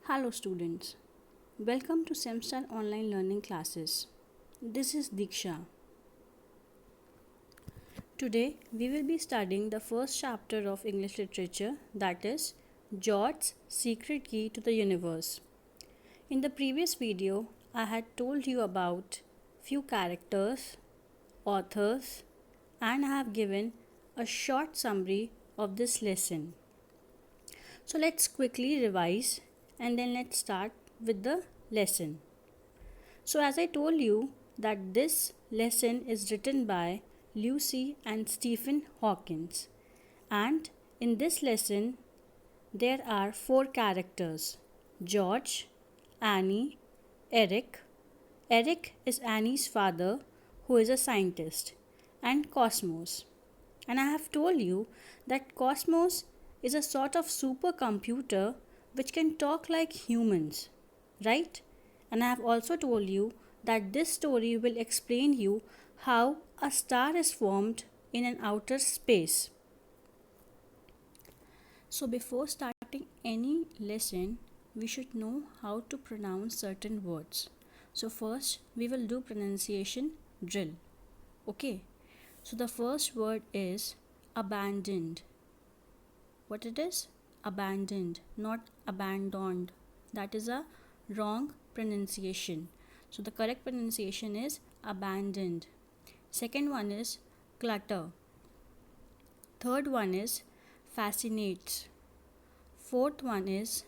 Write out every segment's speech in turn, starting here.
Hello students, welcome to Semstyle online learning classes. This is Diksha. Today we will be studying the first chapter of English literature, that is George's Secret Key to the Universe. In the previous video I had told you about few characters, authors, and I have given a short summary of this lesson. So let's quickly revise and then let's start with the lesson. So as I told you that this lesson is written by Lucy and Stephen Hawkins, and in this lesson there are 4 characters: George, Annie, Eric. Eric is Annie's father, who is a scientist, and Cosmos. And I have told you that Cosmos is a sort of supercomputer which can talk like humans, right? And I have also told you that this story will explain you how a star is formed in an outer space. So before starting any lesson, we should know how to pronounce certain words. So first we will do pronunciation drill. Okay. So the first word is abandoned. What it is? Abandoned, not abandoned. That is a wrong pronunciation. So the correct pronunciation is abandoned. Second one is clutter. Third one is fascinates. Fourth one is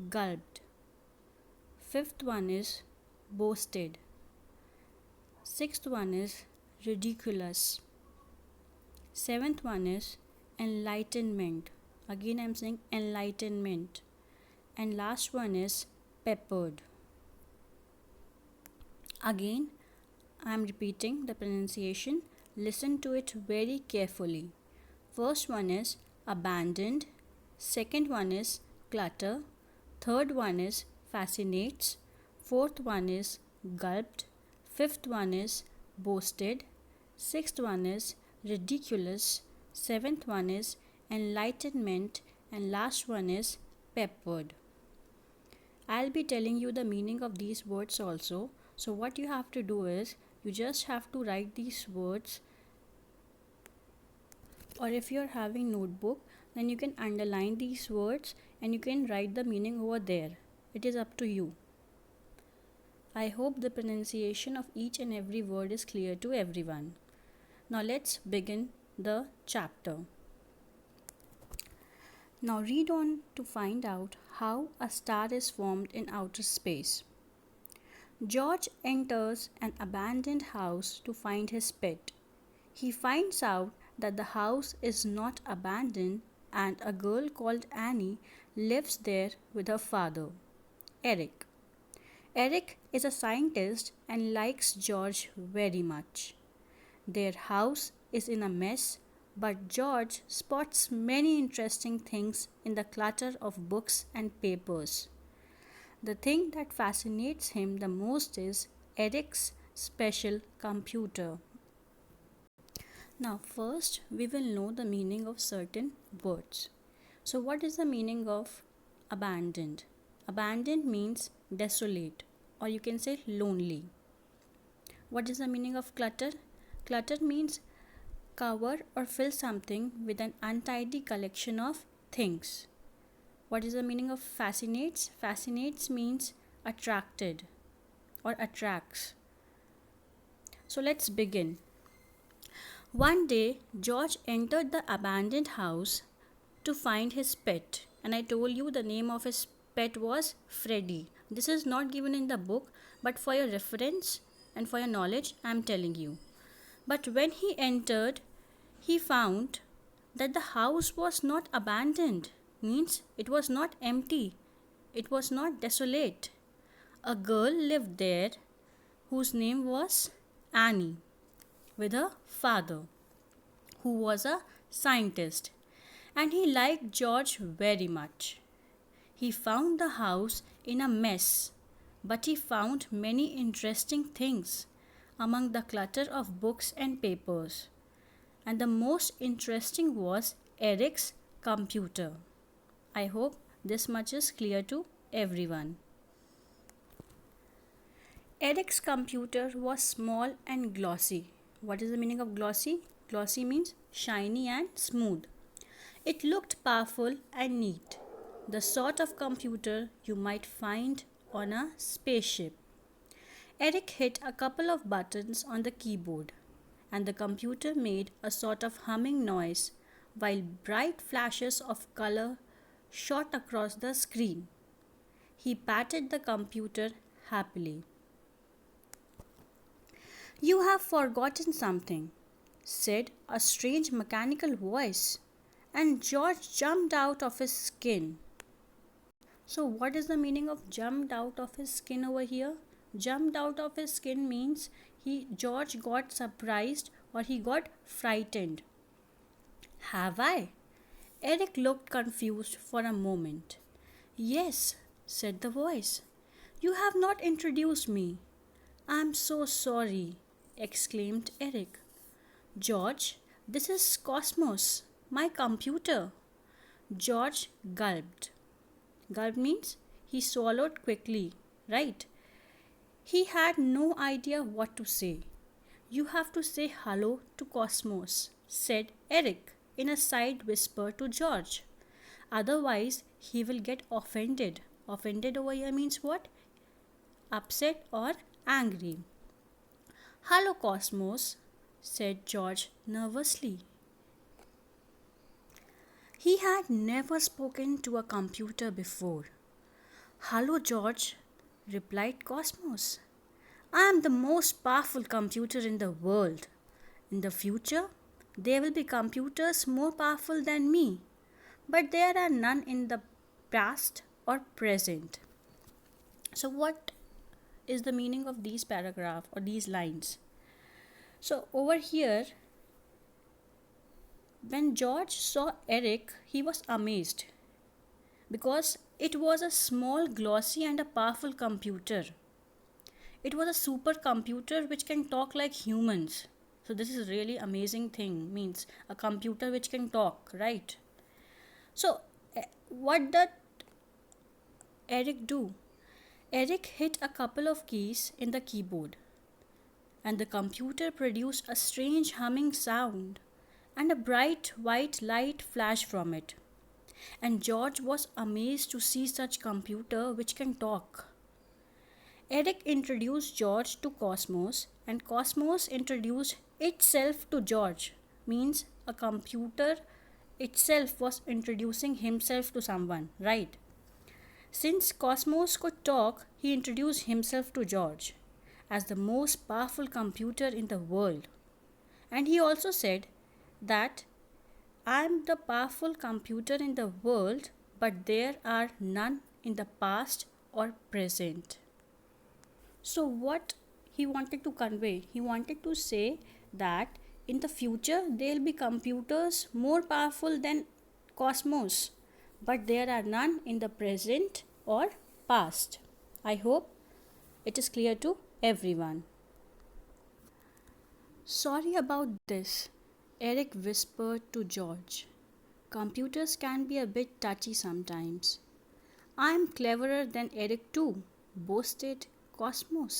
gulped. Fifth one is boasted. Sixth one is ridiculous. Seventh one is enlightenment. Again I am saying enlightenment. And last one is peppered. Again I am repeating the pronunciation. Listen to it very carefully. First one is abandoned. Second one is clutter. Third one is fascinates. Fourth one is gulped. Fifth one is boasted. Sixth one is ridiculous. Seventh one is enlightenment, and last one is peppered. I'll be telling you the meaning of these words also. So what you have to do is you just have to write these words, or if you're having notebook then you can underline these words and you can write the meaning over there. It is up to you. I hope the pronunciation of each and every word is clear to everyone. Now let's begin the chapter. Now read on to find out how a star is formed in outer space. George enters an abandoned house to find his pet. He finds out that the house is not abandoned and a girl called Annie lives there with her father, Eric. Eric is a scientist and likes George very much. Their house is in a mess, but George spots many interesting things in the clutter of books and papers. The thing that fascinates him the most is Eric's special computer. Now first we will know the meaning of certain words. So what is the meaning of abandoned? Abandoned means desolate, or you can say lonely. What is the meaning of clutter? Clutter means cover or fill something with an untidy collection of things. What is the meaning of fascinates? Fascinates means attracted or attracts. So let's begin. One day, George entered the abandoned house to find his pet, and I told you the name of his pet was Freddy. This is not given in the book, but for your reference and for your knowledge, I am telling you. But when he entered, he found that the house was not abandoned, means it was not empty, it was not desolate. A girl lived there whose name was Annie, with her father, who was a scientist, and he liked George very much. He found the house in a mess, but he found many interesting things among the clutter of books and papers. And the most interesting was Eric's computer. I hope this much is clear to everyone. Eric's computer was small and glossy. What is the meaning of glossy? Glossy means shiny and smooth. It looked powerful and neat, the sort of computer you might find on a spaceship. Eric hit a couple of buttons on the keyboard, and the computer made a sort of humming noise while bright flashes of color shot across the screen. He patted the computer happily. "You have forgotten something," said a strange mechanical voice, and George jumped out of his skin. So, what is the meaning of jumped out of his skin over here? Jumped out of his skin means George got surprised or he got frightened. "Have I?" Eric looked confused for a moment. "Yes," said the voice. "You have not introduced me." "I'm so sorry," exclaimed Eric. "George, this is Cosmos, my computer." George gulped. Gulp means he swallowed quickly, right? He had no idea what to say. "You have to say hello to Cosmos," said Eric in a side whisper to George. "Otherwise, he will get offended." Offended over here means what? Upset or angry. "Hello, Cosmos," said George nervously. He had never spoken to a computer before. "Hello, George," replied Cosmos. "I am the most powerful computer in the world. In the future, there will be computers more powerful than me, but there are none in the past or present." So, what is the meaning of these paragraph or these lines? So, over here, when George saw Eric, he was amazed because it was a small, glossy, and a powerful computer. It was a supercomputer which can talk like humans. So this is really amazing thing. Means a computer which can talk, right? So what did Eric do? Eric hit a couple of keys in the keyboard, and the computer produced a strange humming sound, and a bright white light flashed from it. And George was amazed to see such computer which can talk. Eric introduced George to Cosmos, and Cosmos introduced itself to George. Means a computer itself was introducing himself to someone, right? Since Cosmos could talk, he introduced himself to George as the most powerful computer in the world. And he also said that "I'm the powerful computer in the world, but there are none in the past or present." So, what he wanted to convey? He wanted to say that in the future there will be computers more powerful than Cosmos, but there are none in the present or past. I hope it is clear to everyone. "Sorry about this," Eric whispered to George. "Computers can be a bit touchy sometimes." "I'm cleverer than Eric too," boasted Cosmos.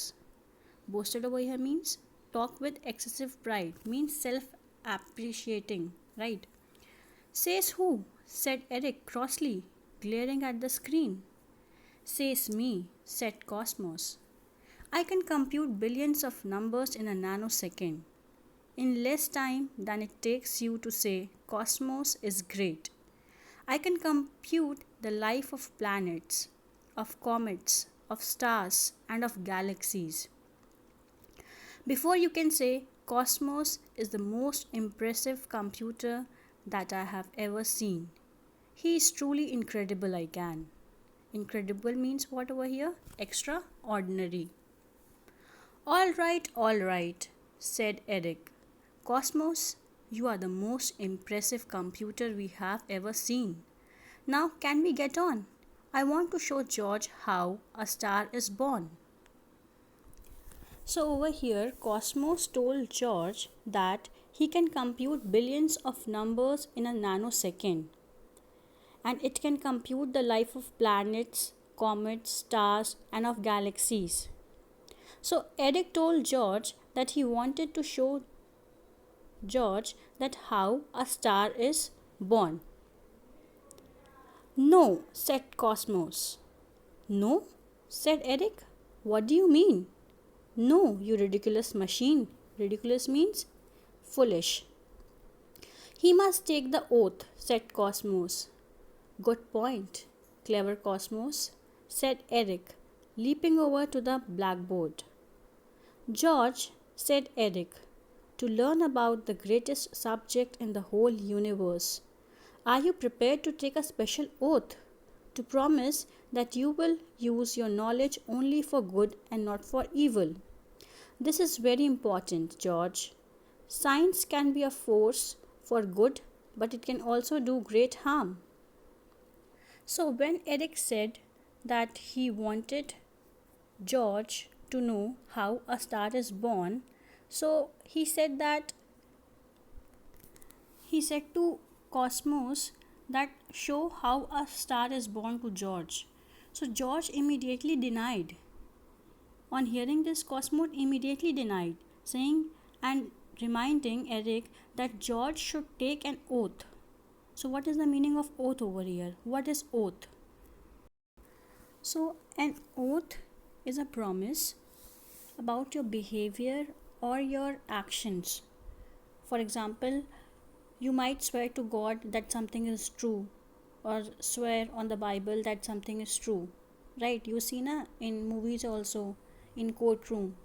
Boasted over here means talk with excessive pride, means self-appreciating, right? "Says who?" said Eric crossly, glaring at the screen. "Says me," said Cosmos. "I can compute billions of numbers in a nanosecond, in less time than it takes you to say Cosmos is great. I can compute the life of planets, of comets, of stars, and of galaxies before you can say Cosmos is the most impressive computer that I have ever seen. He is truly incredible, I can." Incredible means what over here? Extraordinary. All right, said Eric. "Cosmos, you are the most impressive computer we have ever seen. Now, can we get on? I want to show George how a star is born." So over here, Cosmos told George that he can compute billions of numbers in a nanosecond, and it can compute the life of planets, comets, stars, and of galaxies. So Eric told George that he wanted to show George that how a star is born. No, said Cosmos. No, said Eric. What do you mean? No, you ridiculous machine. Ridiculous means foolish. He must take the oath, said Cosmos. Good point, clever Cosmos, said Eric, leaping over to the blackboard. George, said Eric, to learn about the greatest subject in the whole universe. Are you prepared to take a special oath to promise that you will use your knowledge only for good and not for evil? This is very important, George. Science can be a force for good, but it can also do great harm. So, when Eric said that he wanted George to know how a star is born, so he said to Cosmos that show how a star is born to George. So George immediately denied. On hearing this, Cosmos immediately denied, saying and reminding Eric that George should take an oath. So what is the meaning of oath over here? What is oath? So an oath is a promise about your behavior or your actions. For example, you might swear to God that something is true, or swear on the Bible that something is true. Right? You see na in movies also, in courtroom,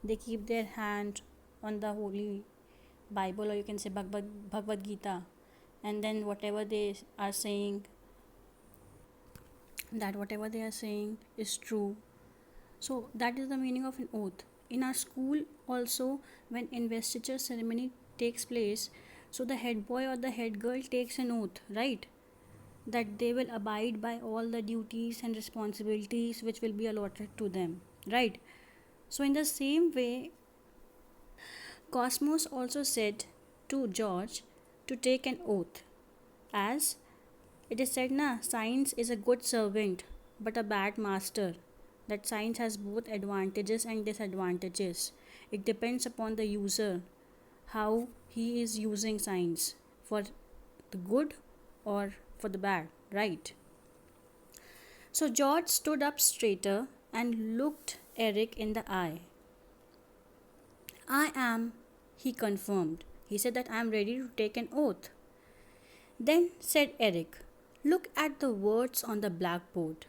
they keep their hand on the holy Bible, or you can say Bhagavad Gita, and then whatever they are saying is true. So that is the meaning of an oath. In our school also, when investiture ceremony takes place, so the head boy or the head girl takes an oath, right, that they will abide by all the duties and responsibilities which will be allotted to them, right? So in the same way, Cosmos also said to George to take an oath, as it is said na, science is a good servant but a bad master. That science has both advantages and disadvantages. It depends upon the user, how he is using science, for the good or for the bad, right? So George stood up straighter and looked Eric in the eye. I am, he confirmed. He said that I am ready to take an oath. Then said Eric, look at the words on the blackboard.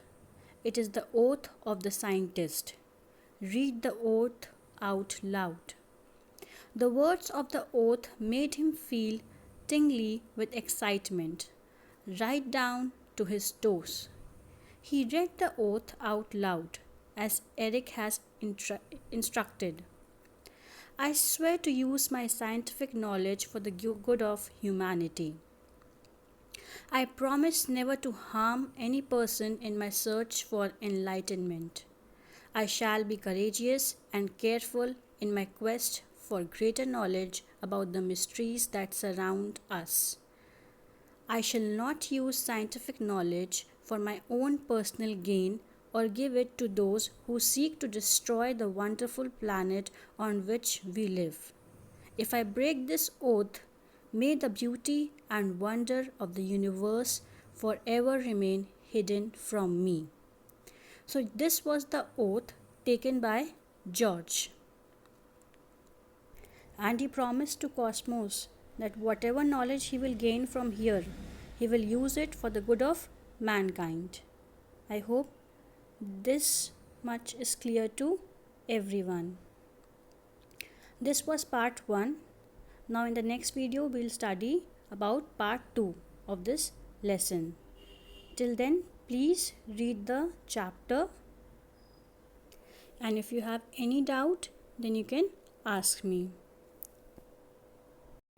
It is the oath of the scientist. Read the oath out loud. The words of the oath made him feel tingly with excitement, right down to his toes. He read the oath out loud, as Eric has instructed. I swear to use my scientific knowledge for the good of humanity. I promise never to harm any person in my search for enlightenment. I shall be courageous and careful in my quest for greater knowledge about the mysteries that surround us. I shall not use scientific knowledge for my own personal gain or give it to those who seek to destroy the wonderful planet on which we live. If I break this oath, may the beauty and wonder of the universe forever remain hidden from me. So this was the oath taken by George. And he promised to Cosmos that whatever knowledge he will gain from here, he will use it for the good of mankind. I hope this much is clear to everyone. This was part 1. Now in the next video we will study about part 2 of this lesson. Till then, please read the chapter, and if you have any doubt, then you can ask me.